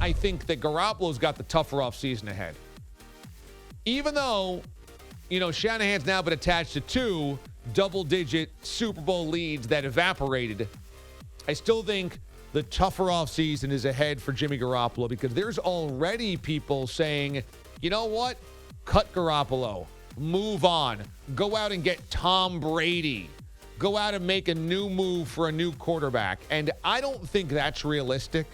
I think that Garoppolo's got the tougher offseason ahead. Even though, Shanahan's now been attached to 2 double-digit Super Bowl leads that evaporated, I still think the tougher offseason is ahead for Jimmy Garoppolo because there's already people saying, you know what? Cut Garoppolo. Move on. Go out and get Tom Brady. Go out and make a new move for a new quarterback. And I don't think that's realistic.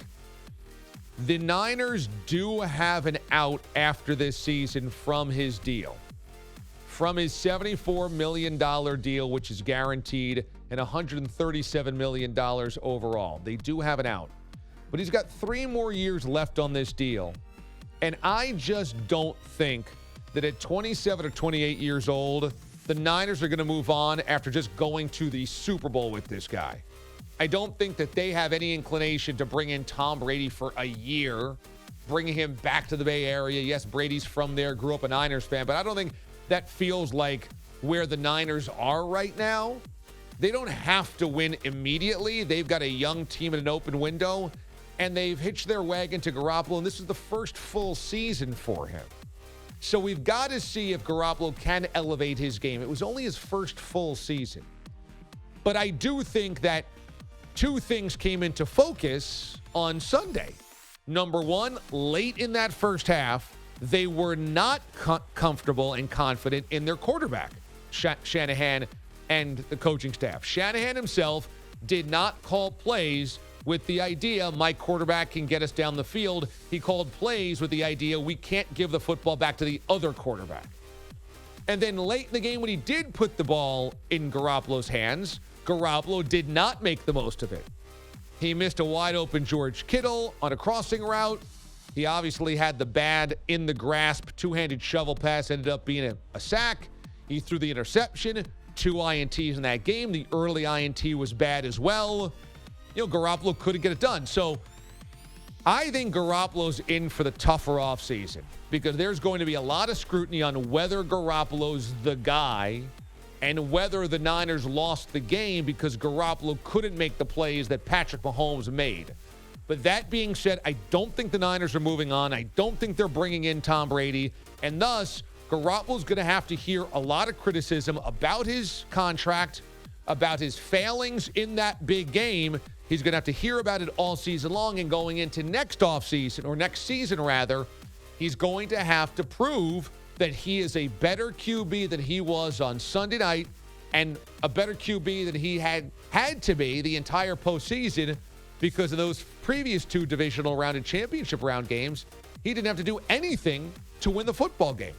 The Niners do have an out after this season from his deal. From his $74 million deal, which is guaranteed, and $137 million overall. They do have an out. But he's got 3 more years left on this deal. And I just don't think that at 27 or 28 years old, the Niners are going to move on after just going to the Super Bowl with this guy. I don't think that they have any inclination to bring in Tom Brady for a year, bringing him back to the Bay Area. Yes, Brady's from there, grew up a Niners fan, but I don't think that feels like where the Niners are right now. They don't have to win immediately. They've got a young team in an open window, and they've hitched their wagon to Garoppolo, and this is the first full season for him. So we've got to see if Garoppolo can elevate his game. It was only his first full season. But I do think that 2 things came into focus on Sunday. Number 1, late in that first half, they were not comfortable and confident in their quarterback, Shanahan and the coaching staff. Shanahan himself did not call plays with the idea my quarterback can get us down the field. He called plays with the idea we can't give the football back to the other quarterback. And then late in the game when he did put the ball in Garoppolo's hands, Garoppolo did not make the most of it. He missed a wide open George Kittle on a crossing route. He obviously had the bad in the grasp, 2-handed shovel pass, ended up being a sack. He threw the interception, 2 INTs in that game. The early INT was bad as well. Garoppolo couldn't get it done. So I think Garoppolo's in for the tougher offseason because there's going to be a lot of scrutiny on whether Garoppolo's the guy and whether the Niners lost the game because Garoppolo couldn't make the plays that Patrick Mahomes made. But that being said, I don't think the Niners are moving on. I don't think they're bringing in Tom Brady. And thus, Garoppolo's going to have to hear a lot of criticism about his contract, about his failings in that big game. He's going to have to hear about it all season long. And going into next offseason, or next season rather, he's going to have to prove that he is a better QB than he was on Sunday night and a better QB than he had to be the entire postseason because of those previous 2 divisional round and championship round games. He didn't have to do anything to win the football game.